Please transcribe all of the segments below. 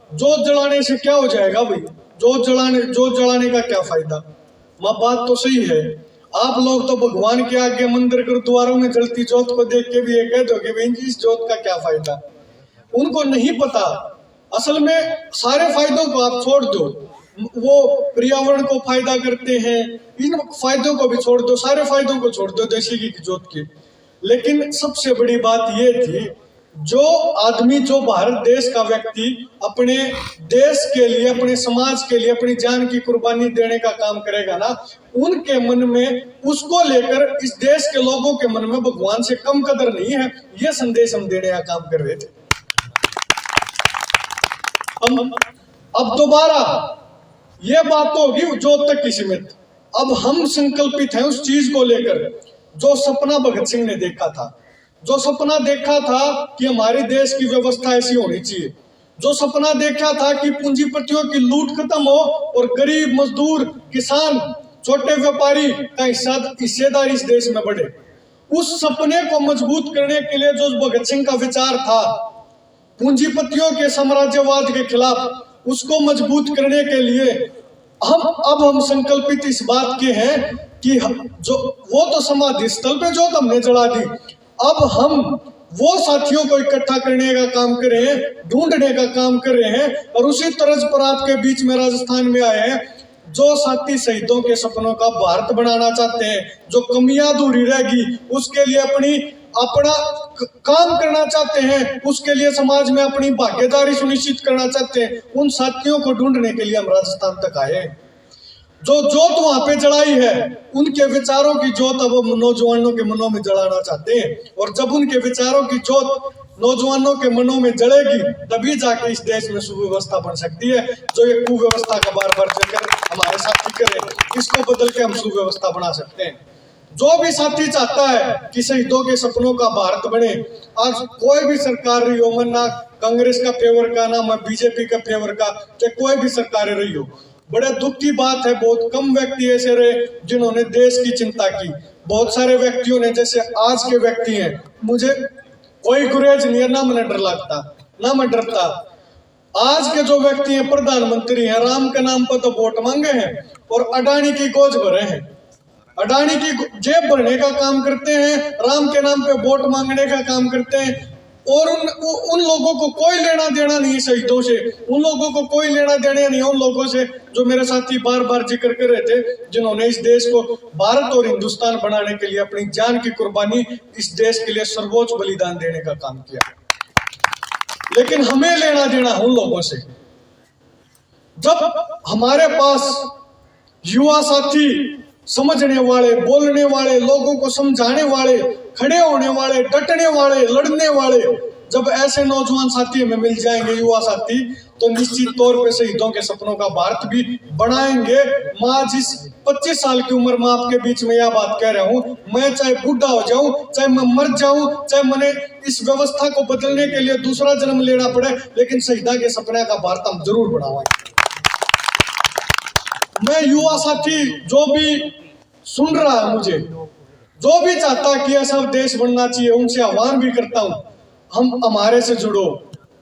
जोत जलाने से क्या हो जाएगा भाई? जोत जलाने का क्या फायदा? माँ बात तो सही है। आप लोग तो भगवान के आगे मंदिर गुरुद्वारों में जलती जोत को देख के भी ये कह दो कि भाई इस जोत का क्या फायदा। उनको नहीं पता असल में सारे फायदों को आप छोड़ दो, वो पर्यावरण को फायदा करते हैं, इन फायदों को भी छोड़ दो, सारे फायदों को छोड़ दो देसी घी की जोत के। लेकिन सबसे बड़ी बात ये थी, जो आदमी, जो भारत देश का व्यक्ति अपने देश के लिए, अपने समाज के लिए अपनी जान की कुर्बानी देने का काम करेगा ना, उनके मन में, उसको लेकर इस देश के लोगों के मन में भगवान से कम कदर नहीं है। ये संदेश हम देने का काम कर रहे थे। अब दोबारा ये बात होगी जोत तक की सीमित। अब हम संकल्पित हैं उस चीज को लेकर जो सपना भगत सिंह ने देखा था, जो सपना देखा था कि हमारे देश की व्यवस्था ऐसी होनी चाहिए, जो सपना देखा था कि पूंजीपतियों की लूट खत्म हो और गरीब मजदूर, किसान, छोटे व्यापारी का हिस्सेदारी इस देश में बढ़े। उस सपने को मजबूत करने के लिए जो भगत सिंह का विचार था पूंजीपतियों के साम्राज्यवाद के खिलाफ, उसको मजबूत करने के लिए हम संकल्पित इस बात के हैं कि जो वो तो समाधि स्थल पे जो हमने जला दी, अब हम वो साथियों को इकट्ठा करने का काम कर रहे हैं, ढूंढने का काम कर रहे हैं। और उसी तर्ज पर आपके बीच में राजस्थान में आए हैं जो साथी शहीदों के सपनों का भारत बनाना चाहते हैं, जो कमियां अधूरी रहेगी उसके लिए अपना काम करना चाहते हैं, उसके लिए समाज में अपनी भागीदारी सुनिश्चित करना चाहते हैं। उन साथियों को ढूंढने के लिए हम राजस्थान तक आए। जो जोत वहां पे जलाई है, उनके विचारों की जोत अब हम नौजवानों के मनों में जलाना चाहते हैं। और जब उनके विचारों की जोत नौजवानों के मनों में जलेगी, तभी जाके इस देश में सुव्यवस्था बन सकती है। जो ये कुव्यवस्था का बार बार जिक्र हमारे साथी करें, इसको बदल के हम सुव्यवस्था बना सकते हैं। जो भी साथी चाहता है कि शहीदों के सपनों का भारत बने, आज कोई भी सरकार रही हो, ना कांग्रेस का फेवर का, ना बीजेपी का फेवर का, चाहे कोई भी सरकार रही हो, बड़े दुख की बात है बहुत कम व्यक्ति ऐसे रहे जिन्होंने देश की चिंता की। बहुत सारे व्यक्तियों ने, जैसे आज के व्यक्ति हैं, मुझे कोई गुरेज नहीं है, ना मुझे डर लगता, ना मैं डरता। आज के जो व्यक्ति हैं, प्रधानमंत्री हैं, राम के नाम पर तो वोट मांगे हैं और अडानी की गोज भरे हैं, अडानी की जेब भरने का काम करते हैं, राम के नाम पे वोट मांगने का काम करते हैं। और उन लोगों को कोई लेना देना नहीं है शहीदों से, उन लोगों को कोई लेना देना नहीं है उन लोगों से जो मेरे साथी बार बार जिक्र कर रहे थे, जिन्होंने इस देश को भारत और हिंदुस्तान बनाने के लिए अपनी जान की कुर्बानी, इस देश के लिए सर्वोच्च बलिदान देने का काम किया। लेकिन हमें लेना देना उन लोगों से। जब हमारे पास युवा साथी, समझने वाले, बोलने वाले, लोगों को समझाने वाले, खड़े होने वाले, डटने वाले, लड़ने वाले, जब ऐसे नौजवान साथी हमें मिल जाएंगे, युवा साथी, तो निश्चित तौर पे शहीदों के सपनों का भारत भी बनाएंगे। मैं जिस 25 साल की उम्र में आपके बीच में यह बात कह रहा हूं, मैं चाहे बूढ़ा हो जाऊं, चाहे मैं मर जाऊं, चाहे मैंने इस व्यवस्था को बदलने के लिए दूसरा जन्म लेना पड़े, लेकिन शहीदा के सपने का भारत हम जरूर बनावाएंगे। मैं युवा साथी जो भी सुन रहा है, मुझे जो भी चाहता है कि ऐसा देश बनना चाहिए, उनसे आह्वान भी करता हूं, हम हमारे से जुड़ो,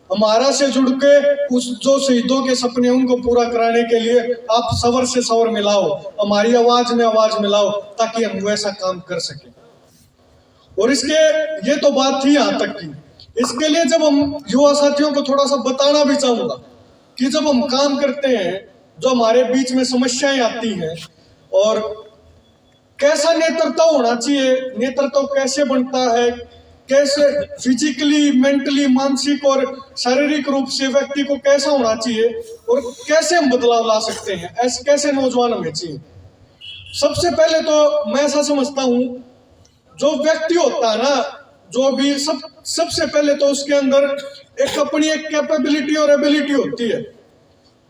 हमारा से जुड़ के उस जो शहीदों के सपने उनको पूरा कराने के लिए आप सवर से सवर मिलाओ, हमारी आवाज में आवाज मिलाओ, ताकि हम वैसा काम कर सकें। और इसके ये तो बात थी यहां तक की। इसके लिए जब हम युवा साथियों को थोड़ा सा बताना भी चाहूंगा कि जब हम काम करते हैं, जो हमारे बीच में समस्याएं आती हैं, और कैसा नेतृत्व होना चाहिए, नेतृत्व कैसे बनता है, कैसे फिजिकली, मेंटली, मानसिक और शारीरिक रूप से व्यक्ति को कैसा होना चाहिए, और कैसे हम बदलाव ला सकते हैं, ऐसे कैसे नौजवान हमें चाहिए। सबसे पहले तो मैं ऐसा समझता हूं, जो व्यक्ति होता है ना, जो भी सबसे पहले तो उसके अंदर अपनी एक कैपेबिलिटी और एबिलिटी होती है।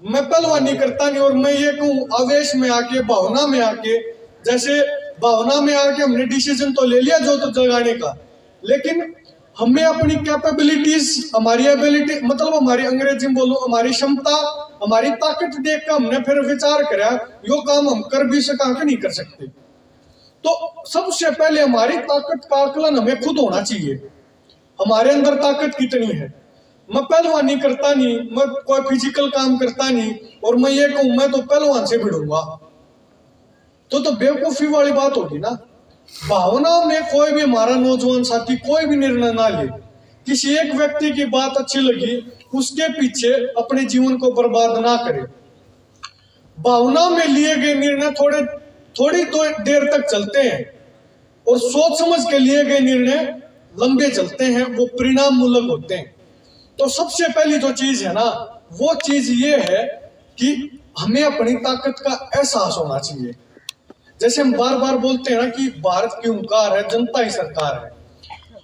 मैं पहलवानी करता नहीं, और मैं ये कहूँ आवेश में आके, भावना में आके, जैसे भावना में आके हमने डिसीजन तो ले लिया जो तो जगाने का, लेकिन हमें अपनी कैपेबिलिटीज, हमारी एबिलिटी, मतलब हमारी, अंग्रेजी में बोलूं, हमारी क्षमता, हमारी ताकत देख कर हमने फिर विचार करा यो काम हम कर भी सका कि नहीं कर सकते। तो सबसे पहले हमारी ताकत का आकलन हमें खुद होना चाहिए, हमारे अंदर ताकत कितनी है। मैं पहलवानी करता नहीं, मैं कोई फिजिकल काम करता नहीं, और मैं ये कहूं मैं तो पहलवान से भिड़ूंगा, तो बेवकूफी वाली बात होगी ना। भावनाओं में कोई भी हमारा नौजवान साथी कोई भी निर्णय ना ले। किसी एक व्यक्ति की बात अच्छी लगी, उसके पीछे अपने जीवन को बर्बाद ना करे। भावना में लिए गए निर्णय थोड़ी देर तक चलते हैं, और सोच समझ के लिए गए निर्णय लंबे चलते हैं, वो परिणाम मूलक होते हैं। तो सबसे पहली जो चीज है ना, वो चीज ये है कि हमें अपनी ताकत का एहसास होना चाहिए। जैसे हम बार बार बोलते हैं ना कि भारत की हुंकार है, जनता ही सरकार है।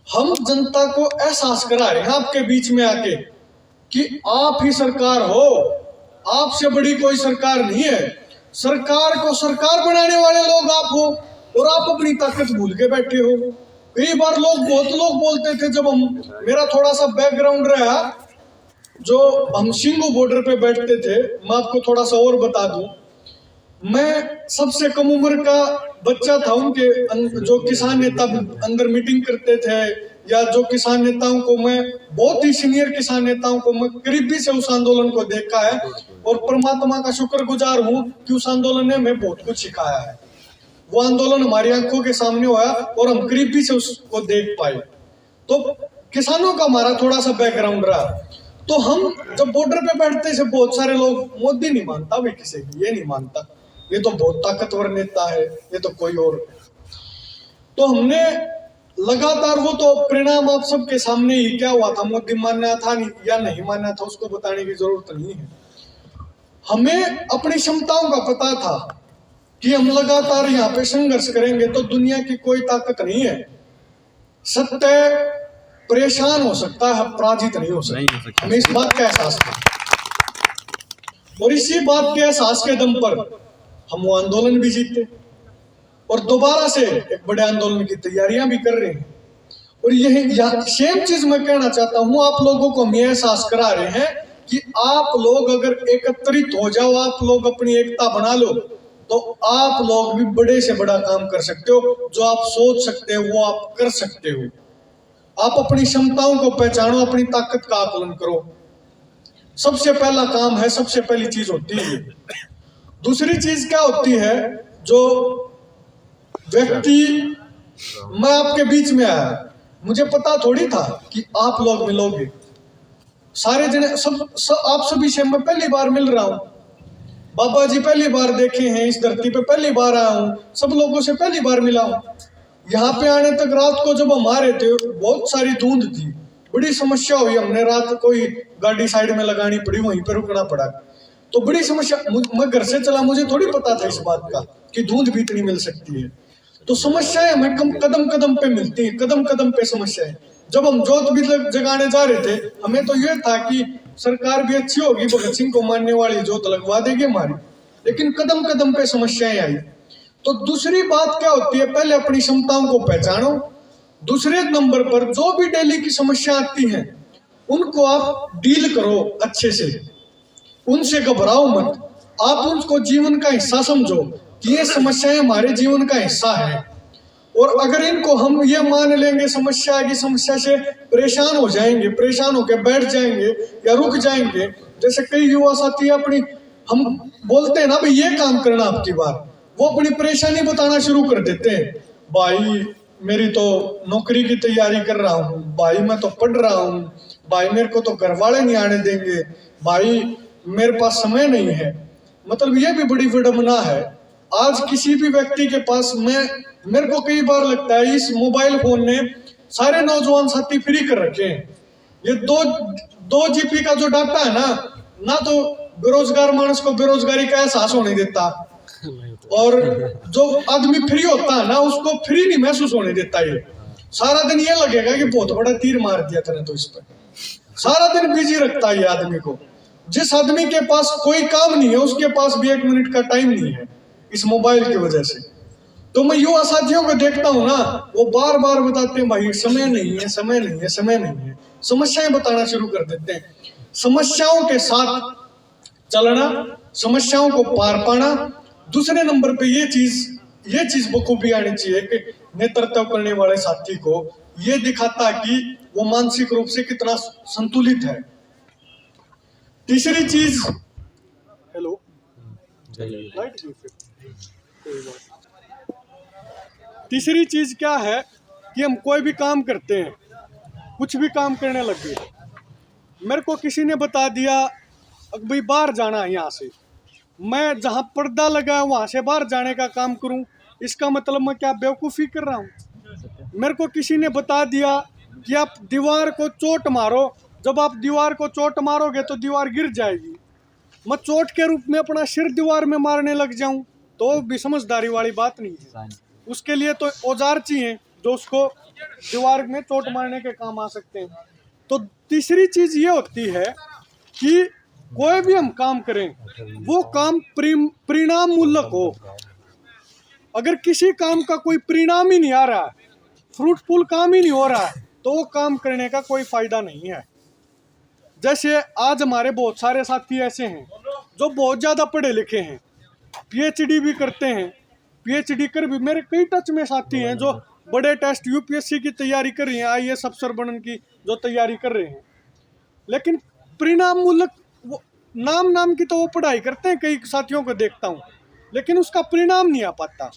हम जनता को एहसास करा रहे हैं आपके बीच में आके कि आप ही सरकार हो, आपसे बड़ी कोई सरकार नहीं है। सरकार को सरकार बनाने वाले लोग आप हो, और आप अपनी ताकत भूल के बैठे हो। कई बार बहुत लोग बोलते थे, जब मेरा थोड़ा सा बैकग्राउंड रहा, जो हम सिंगू बॉर्डर पे बैठते थे, मैं आपको थोड़ा सा और बता दूं, मैं सबसे कम उम्र का बच्चा था उनके, जो किसान नेता अंदर मीटिंग करते थे, या जो किसान नेताओं को मैं, बहुत ही सीनियर किसान नेताओं को मैं करीबी से उस आंदोलन को देखा है, और परमात्मा का शुक्रगुजार हूं कि उस आंदोलन ने हमें बहुत कुछ सिखाया है। वो आंदोलन हमारी आंखों के सामने हुआ और हम करीबी से उसको देख पाए। तो किसानों का हमारा थोड़ा सा बैकग्राउंड रहा। तो हम जब बॉर्डर पे बैठते थे, बहुत सारे लोग, मोदी नहीं मानता भाई किसी की, ये नहीं मानता, ये तो बहुत ताकतवर नेता है, ये तो कोई और। तो हमने लगातार, वो तो परिणाम आप सबके सामने ही, क्या हुआ था, मोदी मानना था नहीं या नहीं मानना था, उसको बताने की जरूरत नहीं है। हमें अपनी क्षमताओं का पता था कि हम लगातार यहाँ पे संघर्ष करेंगे तो दुनिया की कोई ताकत नहीं है। सत्य परेशान हो सकता है, पराजित नहीं हो सकता। हमें इस बात का एहसास था, और इसी बात के एहसास के दम पर हम वो आंदोलन भी जीते, और दोबारा से एक बड़े आंदोलन की तैयारियां भी कर रहे हैं। और यही सेम चीज मैं कहना चाहता हूं, आप लोगों को हम ये एहसास करा रहे हैं कि आप लोग अगर एकत्रित हो जाओ, आप लोग अपनी एकता बना लो, तो आप लोग भी बड़े से बड़ा काम कर सकते हो। जो आप सोच सकते हो वो आप कर सकते हो। आप अपनी क्षमताओं को पहचानो, अपनी ताकत का आकलन करो। सबसे पहला काम है, सबसे पहली चीज होती है। दूसरी चीज क्या होती है, जो व्यक्ति, मैं आपके बीच में आया, मुझे पता थोड़ी था कि आप लोग मिलोगे। सारे जने आप सभी से मैं पहली बार मिल रहा हूं। बाबा जी पहली बार देखे हैं, इस धरती पे पहली बार आया हूं, सब लोगों से पहली बार मिला हूं। यहाँ पे आने तक रात को जब हम आ रहे थे, बहुत सारी धुंध थी, बड़ी समस्या हुई। हमने रात कोई गाड़ी साइड में लगानी पड़ी, वहीं पे रुकना पड़ा, तो बड़ी समस्या। मैं घर से चला, मुझे थोड़ी पता था इस बात का कि धुंध भी इतनी मिल सकती है। तो समस्याएं हमें कदम कदम पे मिलती है, कदम कदम पे समस्याएं। जब हम जोत भी जगाने जा रहे थे, हमें तो ये था कि सरकार भी अच्छी होगी, भगत सिंह को मानने वाली जोत लगवा देगी हमारी, लेकिन कदम कदम पे समस्याएं आई। तो दूसरी बात क्या होती है, पहले अपनी क्षमताओं को पहचानो। दूसरे नंबर पर जो भी डेली की समस्या आती हैं, उनको आप डील करो अच्छे से, उनसे घबराओ मत। आप उनको जीवन का हिस्सा समझो कि ये समस्याएं हमारे जीवन का हिस्सा है, और अगर इनको हम ये मान लेंगे, समस्या की समस्या से परेशान हो जाएंगे, परेशान होकर बैठ जाएंगे या रुक जाएंगे। जैसे कई युवा साथी अपनी, हम बोलते हैं ना भाई ये काम करना आपकी बार, वो अपनी परेशानी बताना शुरू कर देते हैं। भाई मेरी तो नौकरी की तैयारी कर रहा हूँ, भाई मैं तो पढ़ रहा हूँ, भाई मेरे को तो घर वाले नहीं आने देंगे, भाई मेरे पास समय नहीं है। मतलब ये भी बड़ी विडंबना है। आज किसी भी व्यक्ति के पास, मेरे को कई बार लगता है इस मोबाइल फोन ने सारे नौजवान साथी फ्री कर रखे हैं। ये दो जीबी का जो डाटा है ना तो बेरोजगार मानस को बेरोजगारी का एहसास होने देता, और जो आदमी फ्री होता है ना उसको फ्री नहीं महसूस होने देता। ये सारा दिन ये लगेगा कि बहुत बड़ा तीर मार दिया तूने तो इस पर। सारा दिन बिजी रखता है ये आदमी को। जिस आदमी के पास कोई काम नहीं है, उसके पास भी 1 मिनट का टाइम नहीं है इस मोबाइल की वजह से। तो मैं युवा साथियों को देखता हूँ ना, वो बार बार बताते हैं भाई समय नहीं है, समय नहीं है, समय नहीं है। समस्याएं बताना शुरू कर देते हैं। समस्याओं के साथ चलना, समस्याओं को पार पाना। दूसरे नंबर पे ये चीज बखूबी आनी चाहिए कि नेतृत्व करने वाले साथी को ये दिखाता कि वो मानसिक रूप से कितना संतुलित है। तीसरी चीज, हेलो, तीसरी चीज क्या है कि हम कोई भी काम करते हैं, कुछ भी काम करने लग गए, मेरे को किसी ने बता दिया भाई बाहर जाना है यहाँ से, मैं जहाँ पर्दा लगा है वहाँ से बाहर जाने का काम करूँ, इसका मतलब मैं क्या बेवकूफ़ी कर रहा हूँ। मेरे को किसी ने बता दिया कि आप दीवार को चोट मारो, जब आप दीवार को चोट मारोगे तो दीवार गिर जाएगी, मैं चोट के रूप में अपना सिर दीवार में मारने लग जाऊं तो भी समझदारी वाली बात नहीं है। उसके लिए तो औजार चाहिए जो उसको दीवार में चोट मारने के काम आ सकते हैं। तो तीसरी चीज ये होती है कि कोई भी हम काम करें वो काम परिणाम मूलक हो। अगर किसी काम का कोई परिणाम ही नहीं आ रहा है, फ्रूटफुल काम ही नहीं हो रहा है, तो वो काम करने का कोई फायदा नहीं है। जैसे आज हमारे बहुत सारे साथी ऐसे हैं जो बहुत ज़्यादा पढ़े लिखे हैं, पीएचडी भी करते हैं, पीएचडी कर भी मेरे कई टच में साथी हैं जो बड़े टेस्ट यूपीएससी की तैयारी कर रहे हैं, आईएएस अफसर बनने की जो तैयारी कर रहे हैं, लेकिन परिणाम मूलक नाम की तो वो पढ़ाई करते हैं, कई साथियों को देखता हूँ, लेकिन उसका परिणाम नहीं आ पाता।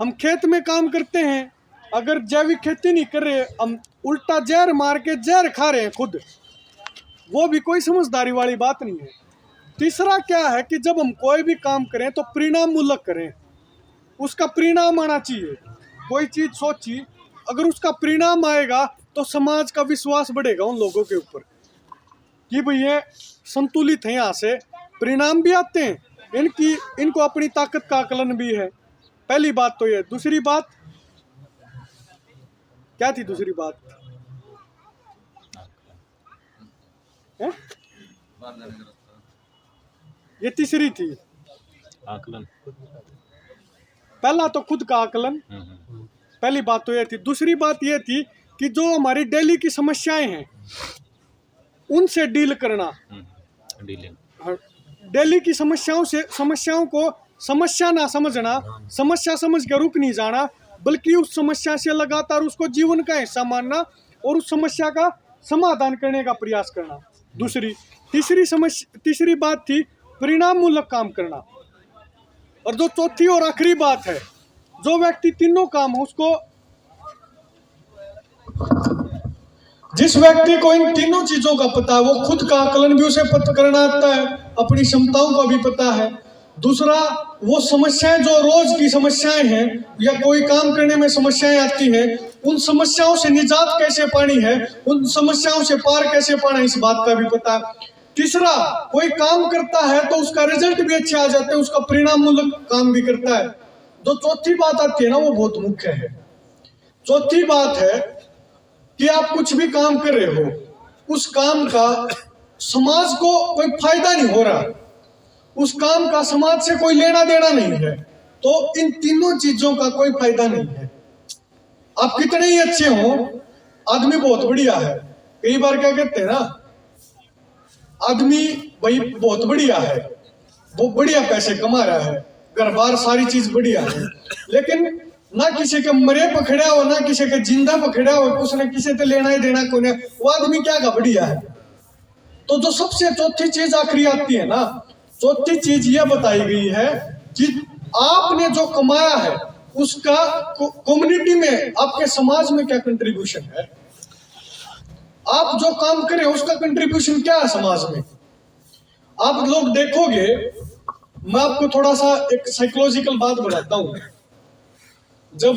हम खेत में काम करते हैं, अगर जैविक खेती नहीं कर रहे, हम उल्टा जहर मार के जहर खा रहे हैं खुद, वो भी कोई समझदारी वाली बात नहीं है। तीसरा क्या है कि जब हम कोई भी काम करें तो परिणाम मूलक करें, उसका परिणाम आना चाहिए। कोई चीज़ सोची, अगर उसका परिणाम आएगा तो समाज का विश्वास बढ़ेगा उन लोगों के ऊपर कि भाई ये संतुलित है, यहाँ से परिणाम भी आते हैं, इनको अपनी ताकत का आकलन भी है। पहली बात तो ये। दूसरी बात क्या थी? दूसरी बात है? ये तीसरी थी, आकलन। पहला तो खुद का आकलन, पहली बात तो ये थी। दूसरी बात ये थी कि जो हमारी डेली की समस्याएं हैं उनसे डील करना, डीलिंग। डेली की समस्याओं को समस्या ना समझना, समस्या समझ के रुक नहीं जाना, बल्कि उस समस्या से लगातार उसको जीवन का हिस्सा मानना और उस समस्या का समाधान करने का प्रयास करना। तीसरी बात थी परिणाम मूलक काम करना। और जो चौथी और आखिरी बात है, जो व्यक्ति तीनों काम उसको, जिस व्यक्ति को इन तीनों चीजों का पता है, वो खुद का आकलन भी उसे पता करना आता है, अपनी क्षमताओं का भी पता है। दूसरा, वो समस्याएं जो रोज की समस्याएं हैं या कोई काम करने में समस्याएं आती हैं, उन समस्याओं से निजात कैसे पानी है, उन समस्याओं से पार कैसे पाना, इस बात का भी पता है। तीसरा, कोई काम करता है तो उसका रिजल्ट भी अच्छे आ जाते हैं, उसका परिणाम मूलक काम भी करता है। जो चौथी बात आती है ना, वो बहुत मुख्य है। चौथी बात है कि आप कुछ भी काम कर रहे हो, उस काम का समाज को कोई फायदा नहीं हो रहा, उस काम का समाज से कोई लेना देना नहीं है, तो इन तीनों चीजों का कोई फायदा नहीं है। आप कितने ही अच्छे हो, आदमी बहुत बढ़िया है, कई बार क्या कहते हैं ना, आदमी भाई बहुत बढ़िया है, वो बढ़िया पैसे कमा रहा है, घर बार सारी चीज बढ़िया है, लेकिन ना किसी के मरे पकड़ा हो, ना किसी के जिंदा पकड़ा हो, उसने किसी से लेना ही देना कोई, वो आदमी क्या का बढ़िया है। तो जो सबसे चौथी चीज आखिरी आती है ना, चौथी चीज यह बताई गई है कि आपने जो कमाया है उसका कम्युनिटी में, आपके समाज में क्या कंट्रीब्यूशन है, आप जो काम करें उसका कंट्रीब्यूशन क्या है समाज में। आप लोग देखोगे, मैं आपको थोड़ा सा एक साइकोलॉजिकल बात बताता हूं। जब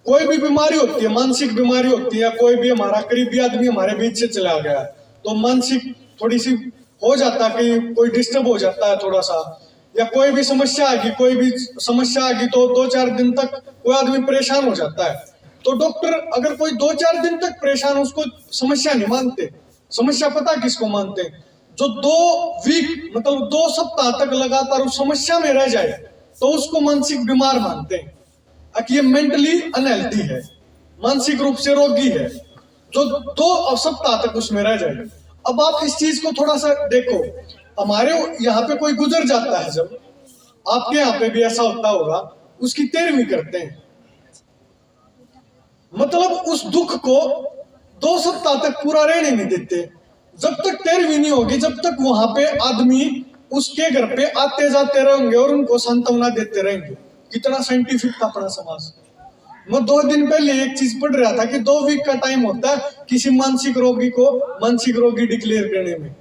कोई भी बीमारी होती है, मानसिक बीमारी होती है, कोई भी हमारा करीबी आदमी हमारे बीच से चला गया, तो मानसिक थोड़ी सी हो जाता है कि कोई डिस्टर्ब हो जाता है थोड़ा सा, या कोई भी समस्या आ गई तो 2-4 दिन तक कोई आदमी परेशान हो जाता है। तो डॉक्टर अगर कोई 2-4 दिन तक परेशान, उसको समस्या नहीं मानते। समस्या पता किसको मानते हैं? जो 2 वीक मतलब 2 सप्ताह तक लगातार उस समस्या में रह जाए तो उसको मानसिक बीमार मानते हैं, कि ये मेंटली अनहेल्थी है, मानसिक रूप से रोगी है, जो 2 सप्ताह तक उसमें रह जाए। अब आप इस चीज को थोड़ा सा देखो, हमारे यहाँ पे कोई गुजर जाता है, जब आपके यहाँ पे भी ऐसा होता होगा, उसकी 13वीं करते हैं, मतलब उस दुख को 2 सप्ताह तक पूरा रहने नहीं देते, जब तक 13वीं नहीं होगी, जब तक वहां पे आदमी उसके घर पे आते जाते रहेंगे और उनको सांत्वना देते रहेंगे। कितना साइंटिफिक था अपना समाज। मैं 2 दिन पहले एक चीज पढ़ रहा था कि 2 वीक का टाइम होता है किसी मानसिक रोगी को मानसिक रोगी डिक्लेयर करने में,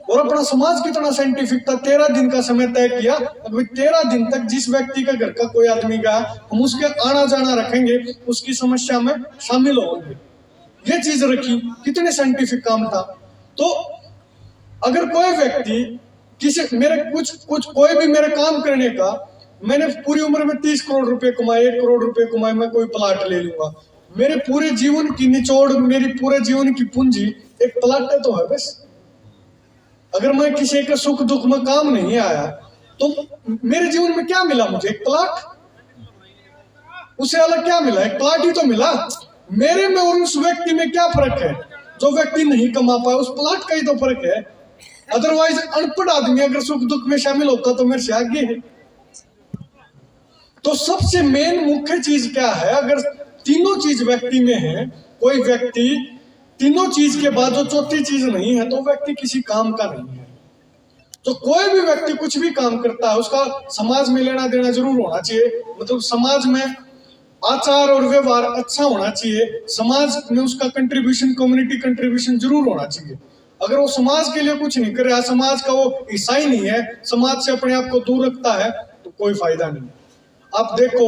और अपना समाज कितना साइंटिफिक था। 13 दिन का समय तय किया, अभी 13 दिन तक जिस व्यक्ति का घर का कोई आदमी गया हम उसके आना जाना रखेंगे, उसकी समस्या में शामिल होंगे। ये चीज रखी, कितने साइंटिफिक काम था। तो अगर कोई व्यक्ति किसी मेरे कुछ कोई भी मेरे काम करने का, मैंने पूरी उम्र में 30 करोड़ रुपए कमाए, 1 करोड़ रुपए कमाए, मैं कोई प्लाट ले लूंगा। मेरे पूरे जीवन की निचोड़, मेरी पूरे जीवन की पूंजी एक प्लाट है तो है बस। अगर मैं किसी के सुख दुख में काम नहीं आया तो मेरे जीवन में क्या मिला मुझे? एक प्लाट। उससे अलग क्या मिला? एक प्लाट ही तो मिला। मेरे में और उस व्यक्ति में क्या फर्क है? जो व्यक्ति नहीं कमा पाया उस प्लाट का ही तो फर्क है। अदरवाइज अनपढ़ आदमी अगर सुख दुख में शामिल होता तो मेरे से आगे है। तो सबसे मेन मुख्य चीज क्या है? अगर तीनों चीज व्यक्ति में है, कोई व्यक्ति तीनों चीज के बाद जो चौथी चीज नहीं है तो व्यक्ति किसी काम का नहीं है। तो कोई भी व्यक्ति कुछ भी काम करता है उसका समाज में लेना देना जरूर होना चाहिए। मतलब समाज में आचार और व्यवहार अच्छा होना चाहिए, समाज में उसका कंट्रीब्यूशन, कम्युनिटी कंट्रीब्यूशन जरूर होना चाहिए। अगर वो समाज के लिए कुछ नहीं कर रहा, समाज का वो हिस्सा ही नहीं है, समाज से अपने आप को दूर रखता है, तो कोई फायदा नहीं। आप देखो,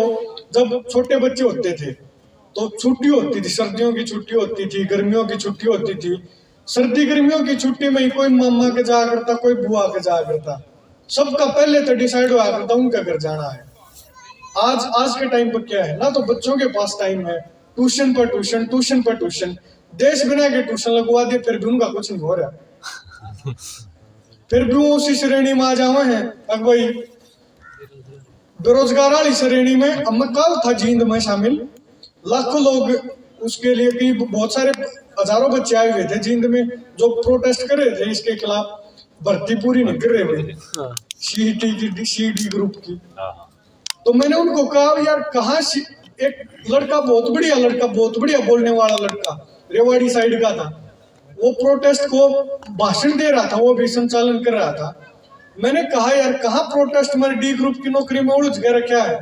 जब छोटे बच्चे होते थे तो छुट्टी होती थी, सर्दियों की छुट्टी होती थी, गर्मियों की छुट्टी होती थी। सर्दी गर्मियों की छुट्टी में ही कोई मामा के जाया करता, कोई बुआ के जाया करता। सबका पहले तो डिसाइड हुआ करता उनका घर जाना है। आज के टाइम पर क्या है ना, तो बच्चों के पास टाइम है, ट्यूशन पर ट्यूशन, ट्यूशन पर ट्यूशन, देश बिना के ट्यूशन लगवा दिए, फिर भी उनका कुछ नहीं हो रहा। फिर भी वो उसी श्रेणी में आ जावे हैं। अब भाई बेरोजगार वाली श्रेणी में। अब मैं कल था जींद में शामिल, लाखों लोग उसके लिए, कई बहुत सारे हजारों बच्चे आए हुए थे जींद में जो प्रोटेस्ट कर रहे थे इसके खिलाफ, भर्ती पूरी नहीं कर रहे हुए सीईटी की, सीडी ग्रुप की। तो मैंने उनको कहा यार कहाँ, एक लड़का बहुत बढ़िया बोलने वाला लड़का रेवाड़ी साइड का था, वो प्रोटेस्ट को भाषण दे रहा था, वो भी संचालन कर रहा था। मैंने कहा यार कहाँ प्रोटेस्ट में डी ग्रुप की नौकरी में उलझ के रखा है?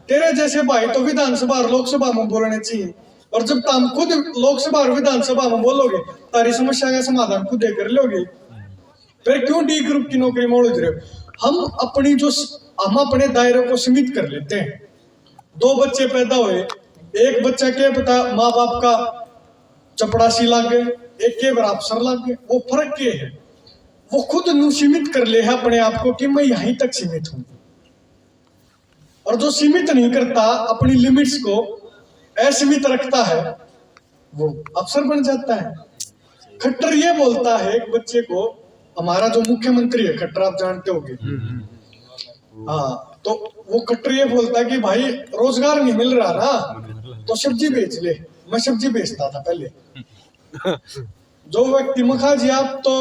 तेरे जैसे भाई तो विधानसभा और लोकसभा में बोलने चाहिए, और जब तुम खुद लोकसभा और विधानसभा में बोलोगे तारी समस्या का समाधान खुद कर लोगे, फिर क्यों डी ग्रुप की नौकरी में उलझ रहे हो? हम अपने दायरे को सीमित कर लेते हैं। 2 बच्चे पैदा हुए, एक बच्चा क्या पता माँ बाप का चपड़ासी लाग गए, एक के अफसर लाग गए, वो फर्क क्या है? वो खुद नु सीमित कर ले है अपने आप को कि मैं यहीं तक सीमित हूं। और जो सीमित नहीं करता, अपनी लिमिट्स को असीमित रखता है, वो अफसर बन जाता है। खट्टर ये बोलता है एक बच्चे को, हमारा जो मुख्यमंत्री है खट्टर, आप जानते होंगे, हाँ, तो वो खट्टर ये बोलता है कि भाई रोजगार नहीं मिल रहा ना तो सब्जी बेच ले। मैं सब्जी बेचता था पहले। जो व्यक्ति मखा जी आप तो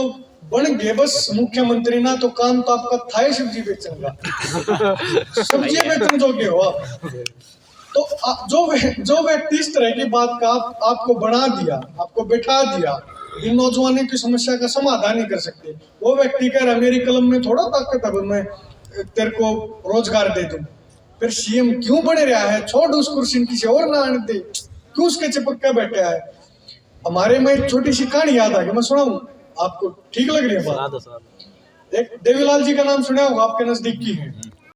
बन गए बस मुख्यमंत्री ना, तो काम तो आपका था ही सब्जी बेचने का, सब्जी बेचने जोगे हो आप। तो जो व्यक्ति इस तरह की बात का आपको बना दिया, आपको बैठा दिया, इन नौजवानों की समस्या का समाधान नहीं कर सकते, वो व्यक्ति कह रहा मेरी कलम में थोड़ा ताकत है मैं तेरे को रोजगार दे दूं, फिर सीएम क्यों बने रहा है? छोड़ उस कुर्सी किसी और ना आने दे, क्यों उसके चिपक के बैठा है? हमारे में एक छोटी सी कहानी याद आ गई, मैं सुनाऊं आपको, ठीक लग रही है बात? एक देवीलाल जी का नाम सुना होगा, आपके नजदीक की है।